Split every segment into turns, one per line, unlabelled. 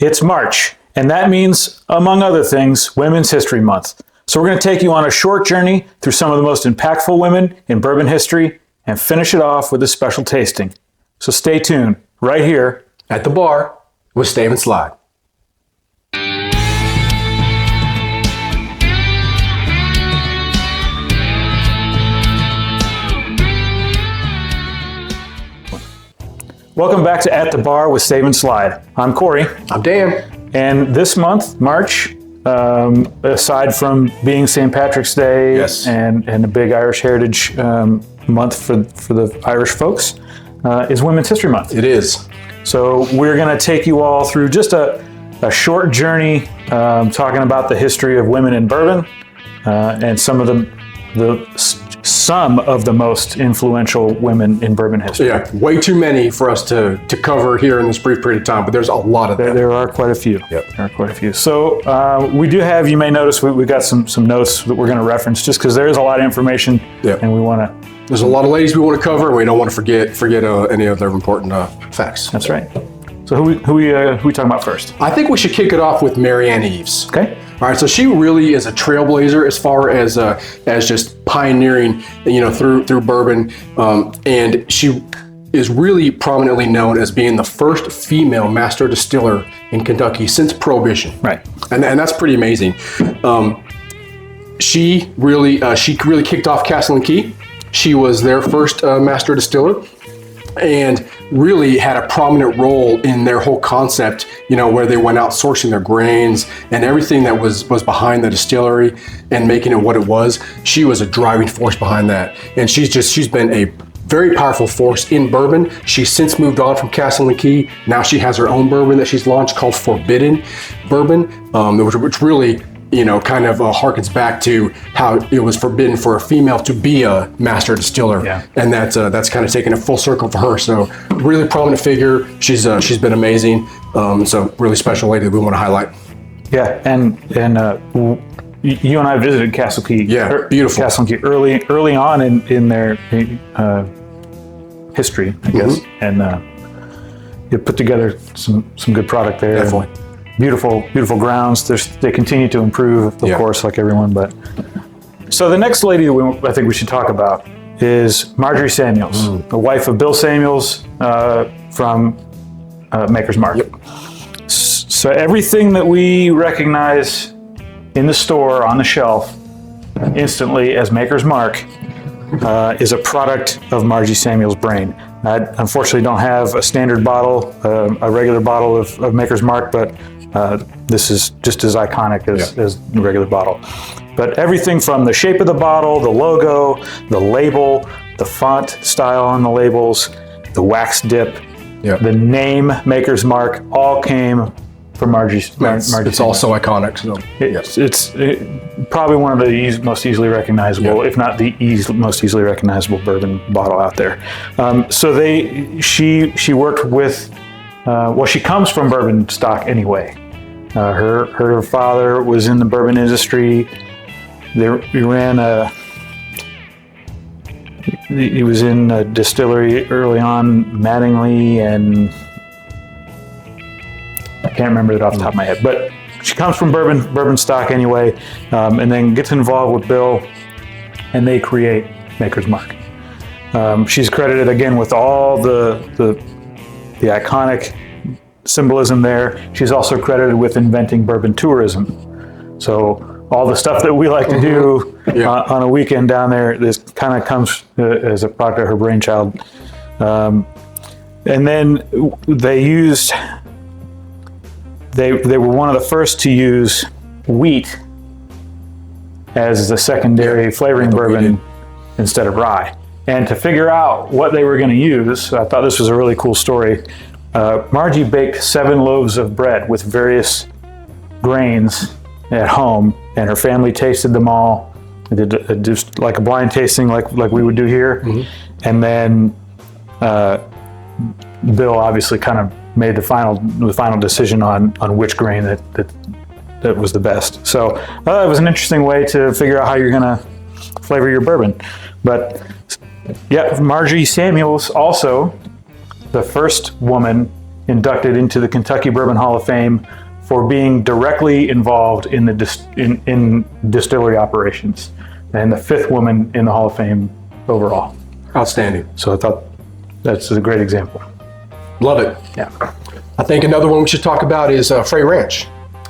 It's March, and that means, among other things, Women's History Month. So we're going to take you on a short journey through some of the most impactful women in bourbon history and finish it off with a special tasting. So stay tuned right here
at the bar with Stave and Slide.
Welcome back to At the Bar with Stave and Slide. I'm Corey.
I'm Dan.
And this month, March, aside from being St. Patrick's Day,
yes,
and a big Irish Heritage month for the Irish folks, is Women's History Month.
It is.
So we're going to take you all through just a short journey talking about the history of women in bourbon and some of the most influential women in bourbon history.
Yeah, way too many for us to cover here in this brief period of time, but there's a lot of them.
There are quite a few.
Yep.
There are quite a few. So we do have, you may notice, we got some notes that we're going to reference just because there is a lot of information.
Yep.
And we want to...
There's a lot of ladies we want to cover, and we don't want to forget any other important facts.
That's right. So who we talking about first?
I think we should kick it off with Marianne Eaves.
Okay.
All right, so she really is a trailblazer as far as just pioneering, through bourbon, and she is really prominently known as being the first female master distiller in Kentucky since Prohibition.
Right,
and that's pretty amazing. She really kicked off Castle and Key. She was their first master distiller, and really had a prominent role in their whole concept, where they went out sourcing their grains and everything that was behind the distillery and making it what it was. She was a driving force behind that. And she's been a very powerful force in bourbon. She's since moved on from Castle and Key. Now she has her own bourbon that she's launched called Forbidden Bourbon, which really, kind of harkens back to how it was forbidden for a female to be a master distiller.
Yeah.
And that's kind of taken a full circle for her. So really prominent figure. She's been amazing. So really special lady that we want to highlight.
Yeah, and you and I visited Castle Key.
Yeah, beautiful.
Castle Key early on in their history, I guess.
Mm-hmm.
And you put together some good product there.
Definitely.
Beautiful grounds. They continue to improve, of course, like everyone. But so the next lady I think we should talk about is Margie Samuels, the wife of Bill Samuels from Maker's Mark.
Yep.
So everything that we recognize in the store on the shelf instantly as Maker's Mark is a product of Margie Samuels' brain. I unfortunately don't have a standard bottle, a regular bottle of Maker's Mark, but this is just as iconic as the regular bottle. But everything from the shape of the bottle, the logo, the label, the font style on the labels, the wax dip, the name Maker's Mark, all came from Margie.
It's also iconic. So
it's probably one of the most easily recognizable, if not the most easily recognizable bourbon bottle out there. So she worked with. She comes from bourbon stock anyway. Her father was in the bourbon industry. He was in a distillery early on, Mattingly, and I can't remember it off the top of my head, but she comes from bourbon stock anyway, and then gets involved with Bill, and they create Maker's Mark. She's credited again with all the iconic symbolism there. She's also credited with inventing bourbon tourism. So all the stuff that we like to do on a weekend down there, this kind of comes as a product of her brainchild. And then they were one of the first to use wheat as the secondary flavoring bourbon instead of rye. And to figure out what they were going to use, I thought this was a really cool story. Margie baked 7 loaves of bread with various grains at home, and her family tasted them all. They did just like a blind tasting, like we would do here. Mm-hmm. And then Bill obviously kind of made the final decision on which grain that was the best. So it was an interesting way to figure out how you're going to flavor your bourbon. But yeah, Margie Samuels, also the first woman inducted into the Kentucky Bourbon Hall of Fame for being directly involved in the in distillery operations, and the 5th woman in the Hall of Fame overall.
Outstanding.
So I thought that's a great example.
Love it.
Yeah.
I think another one we should talk about is Frey Ranch.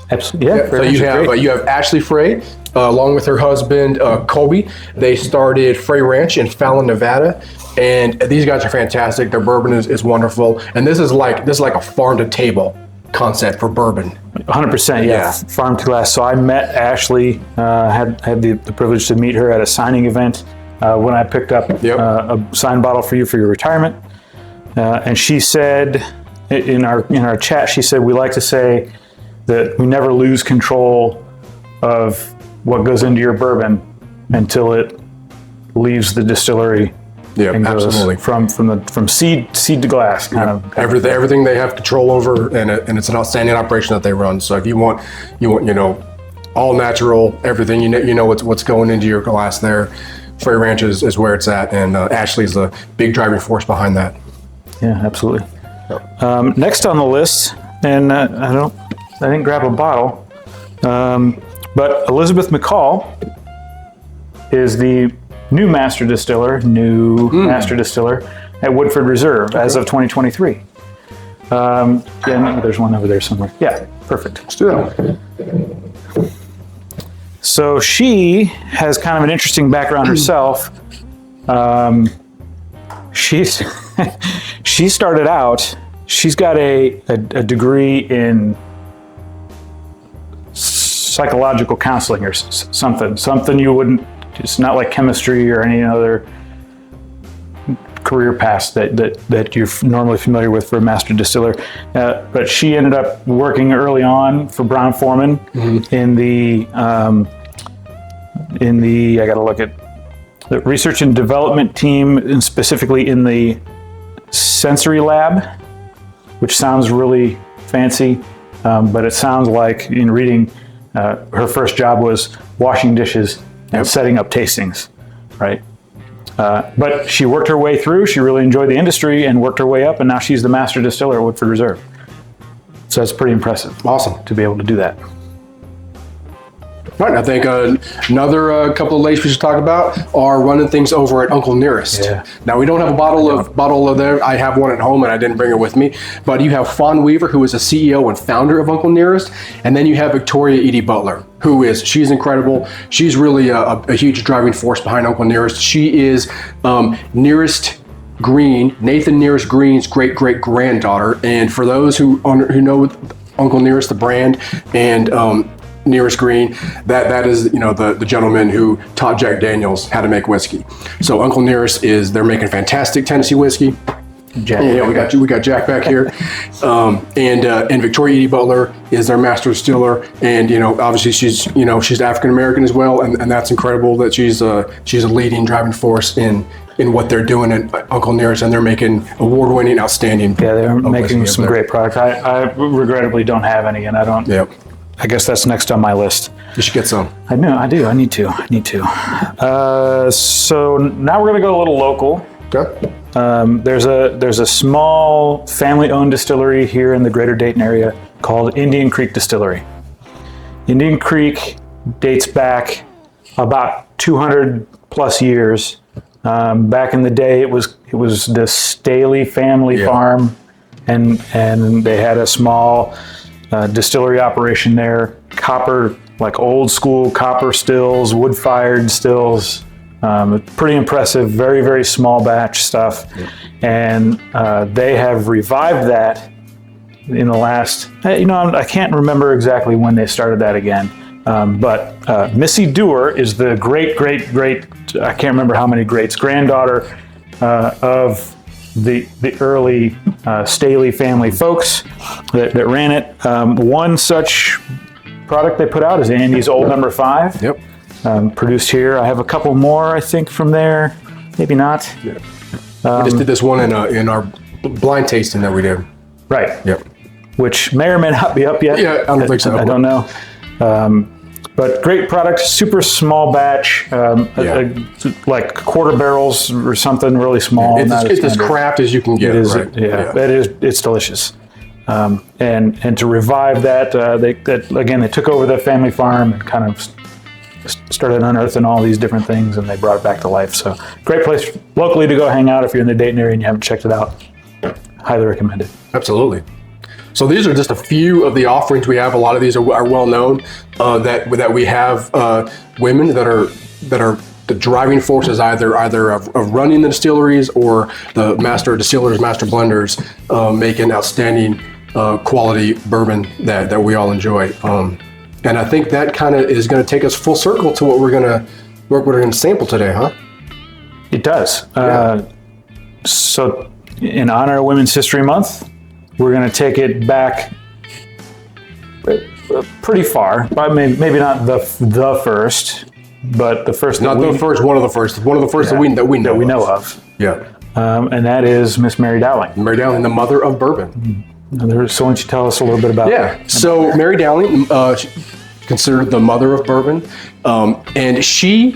Absolutely. Yeah.
So you have Ashley Frey, along with her husband Colby. They started Frey Ranch in Fallon, Nevada, and these guys are fantastic. Their bourbon is wonderful, and this is like a farm to table concept for bourbon.
100%. Yeah. Farm to glass. So I met Ashley. Had the privilege to meet her at a signing event when I picked up a signed bottle for you for your retirement, and she said in our chat, she said, we like to say that we never lose control of what goes into your bourbon until it leaves the distillery.
Yeah,
and goes
absolutely.
From seed to glass, kind of.
Everything they have control over, and it's an outstanding operation that they run. So if you want all natural, everything, you know what's going into your glass there. Frey Ranch is where it's at, and Ashley's the big driving force behind that.
Yeah, absolutely. Next on the list, and I didn't grab a bottle, but Elizabeth McCall is the new Master Distiller at Woodford Reserve as of 2023. And there's one over there somewhere. Yeah, perfect.
Let's do that.
So she has kind of an interesting background herself. She started out, she's got a degree in psychological counseling or something you wouldn't, it's not like chemistry or any other career paths that you're normally familiar with for a master distiller. But she ended up working early on for Brown-Forman in the I gotta look at the research and development team, and specifically in the sensory lab, which sounds really fancy, but it sounds like, in reading, her first job was washing dishes and setting up tastings, right? But she worked her way through. She really enjoyed the industry and worked her way up, and now she's the master distiller at Woodford Reserve. So that's pretty impressive.
Awesome
to be able to do that.
All right, I think another couple of ladies we should talk about are running things over at Uncle Nearest.
Yeah.
Now, we don't have a bottle of there. I have one at home and I didn't bring it with me. But you have Fawn Weaver, who is the CEO and founder of Uncle Nearest, and then you have Victoria Edie Butler, she's incredible. She's really a huge driving force behind Uncle Nearest. She is Nearest Green, Nathan Nearest Green's great-great-granddaughter. And for those who know Uncle Nearest, the brand, and Nearest Green, that is the gentleman who taught Jack Daniels how to make whiskey. So Uncle Nearest they're making fantastic Tennessee whiskey.
Jack.
Yeah, we got Jack back here, and Victoria Edie Butler is their master distiller, and obviously she's African American as well, and that's incredible that she's a leading driving force in what they're doing at Uncle Nearest, and they're making award-winning, outstanding.
Yeah, they're making some great products. I regrettably don't have any, and I don't.
Yep.
I guess that's next on my list.
You should get some.
I know, I do. I need to. So now we're gonna go a little local.
Okay.
There's a small family-owned distillery here in the greater Dayton area called Indian Creek Distillery. Indian Creek dates back about 200 plus years. Back in the day, it was the Staley family farm, and they had a small distillery operation there. Copper, like old school copper stills, wood-fired stills. Pretty impressive, very, very small batch stuff. Yeah. And they have revived that in the last, I can't remember exactly when they started that again. But Missy Dewar is the great, I can't remember how many greats, granddaughter of the early Staley family folks that ran it. One such product they put out is Andy's Old Number 5.
Yep.
Produced here. I have a couple more, I think, from there. Maybe not.
Yeah. We just did this one in our blind tasting that we did.
Right.
Yep.
Which may or may not be up yet.
Yeah, I don't think so.
I don't know. But great product, super small batch, like quarter barrels or something really small.
It's as craft as you can get.
It is, it's delicious. And to revive that, they took over the family farm and kind of started unearthing all these different things, and they brought it back to life. So great place locally to go hang out if you're in the Dayton area and you haven't checked it out. Highly recommend it.
Absolutely. So these are just a few of the offerings we have. A lot of these are well known, that we have women that are the driving forces either of running the distilleries or the master distillers, master blenders, making outstanding quality bourbon that we all enjoy. And I think that kind of is going to take us full circle to what we're going to sample today, huh?
It does. Yeah. So in honor of Women's History Month, we're going to take it back pretty far, but maybe not the first, but the first.
Not the first, one of the first that we know of. Yeah.
And that is Miss Mary Dowling.
Mary Dowling, the mother of bourbon.
So why don't you tell us a little bit about
Yeah. So Mary Dowling, considered the mother of bourbon, and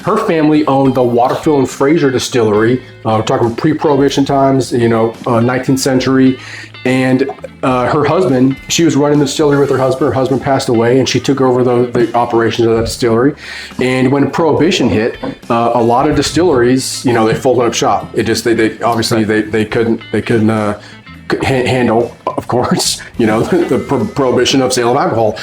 her family owned the Waterfield and Fraser distillery. We're talking pre-Prohibition times, 19th century. And her husband, she was running the distillery with her husband. Her husband passed away, and she took over the operations of that distillery. And when Prohibition hit, a lot of distilleries, they folded up shop. It just they obviously they couldn't handle, of course, the prohibition of sale of alcohol.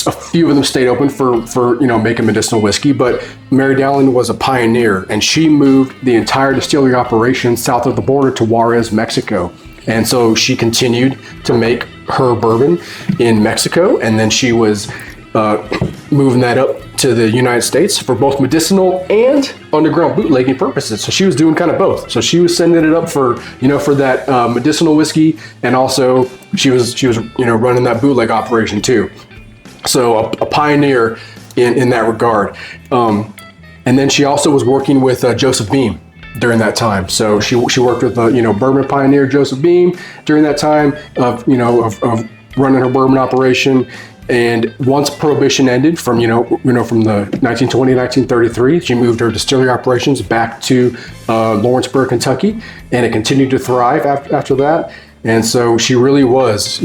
A few of them stayed open for making medicinal whiskey, but Mary Dowling was a pioneer, and she moved the entire distillery operation south of the border to Juarez, Mexico. And so she continued to make her bourbon in Mexico, and then she was moving that up to the United States for both medicinal and underground bootlegging purposes. So she was doing kind of both. So she was sending it up for that medicinal whiskey, and also she was running that bootleg operation too. So a pioneer in that regard. And then she also was working with Joseph Beam during that time. So she worked with bourbon pioneer Joseph Beam during that time of running her bourbon operation. And once Prohibition ended from the 1920 1933, she moved her distillery operations back to Lawrenceburg, Kentucky, and it continued to thrive after that. And so she really was,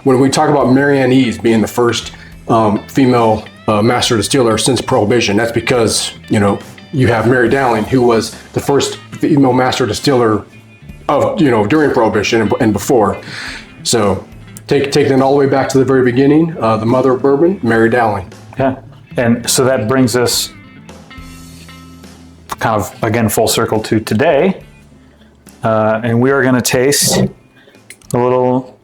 when we talk about Marianne Eaves being the first female master distiller since Prohibition, that's because you have Mary Dowling, who was the first female master distiller of during Prohibition and before. So taking it all the way back to the very beginning, the mother of bourbon, Mary Dowling.
Yeah, and so that brings us kind of again full circle to today, and we are going to taste a little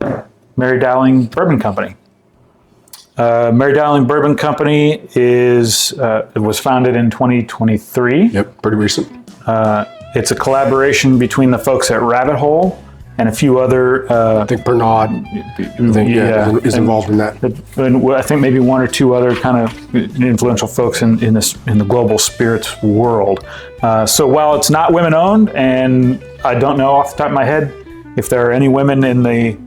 Mary Dowling Bourbon Company. Mary Dowling Bourbon Company it was founded in 2023.
Yep, pretty recent.
It's a collaboration between the folks at Rabbit Hole and a few other.
I think Bernard is involved in that.
And I think maybe one or two other kind of influential folks in the global spirits world. So while it's not women owned, and I don't know off the top of my head if there are any women in the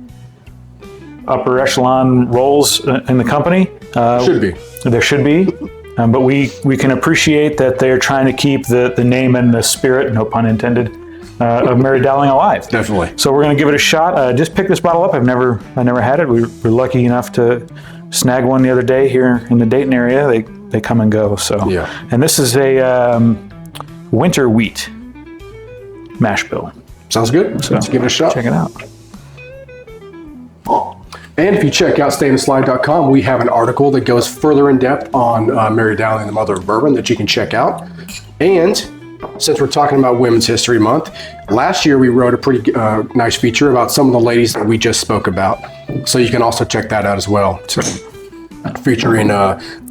upper echelon roles in the company.
Should be.
There should be. But we can appreciate that they're trying to keep the name and the spirit, no pun intended, of Mary Dowling alive.
Definitely.
So we're going to give it a shot. Just pick this bottle up. I never had it. We're lucky enough to snag one the other day here in the Dayton area. They come and go. So
yeah.
And this is a winter wheat mash bill.
Sounds good. So let's give it a shot.
Check it out.
And if you check out stayintheslide.com, we have an article that goes further in depth on Mary Dowling, the mother of bourbon, that you can check out. And since we're talking about Women's History Month, last year we wrote a pretty nice feature about some of the ladies that we just spoke about. So you can also check that out as well, too. Featuring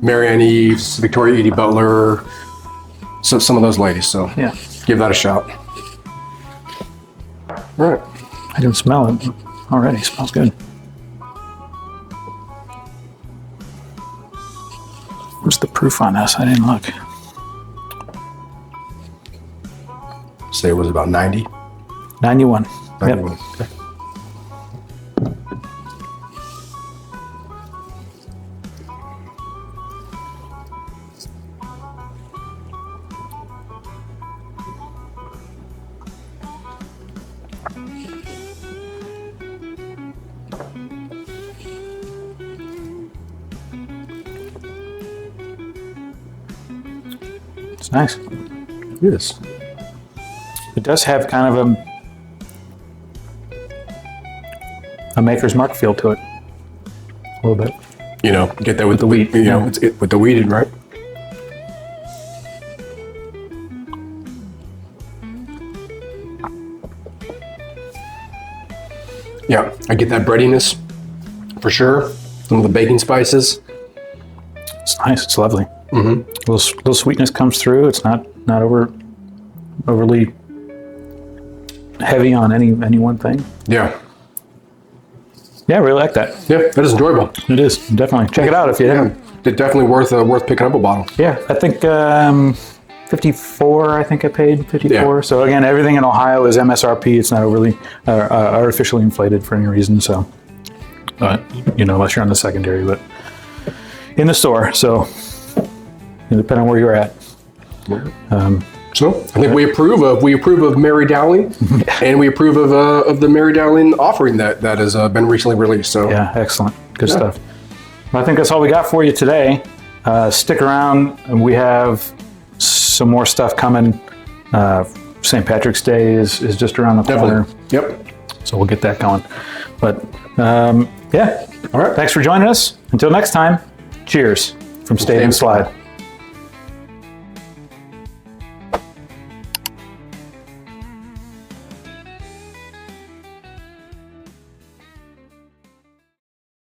Marianne Eaves, Victoria Edie Butler, so some of those ladies. So
yeah,
give that a shot. All right.
I can smell it already. It smells good. What's the proof on this? I didn't look.
Say it was about 90?
91.
91.
Yep.
Okay.
It's nice.
It is.
It does have kind of a Maker's Mark feel to it. A little bit.
You know, get that with the wheat. You know, it's with the wheated, right? Yeah, I get that breadiness for sure. Some of the baking spices.
It's nice. It's lovely. Mm-hmm. Little sweetness comes through. It's not overly heavy on any one thing.
Yeah.
Yeah, I really like that.
Yeah, that is enjoyable.
It is, definitely. Check it out if you haven't.
It's definitely worth picking up a bottle.
Yeah, I think 54, I think I paid 54.
Yeah.
So again, everything in Ohio is MSRP. It's not overly artificially inflated for any reason. So, you know, unless you're on the secondary, but in the store. So, depending on where you're at.
So I think we approve of Mary Dowling, and we approve of the Mary Dowling offering that has been recently released. So
yeah, excellent, good stuff. Well, I think that's all we got for you today. Stick around, and we have some more stuff coming. St. Patrick's Day is just around the corner.
Yep.
So we'll get that going. But yeah, all right. Thanks for joining us. Until next time, cheers from Stay and Slide.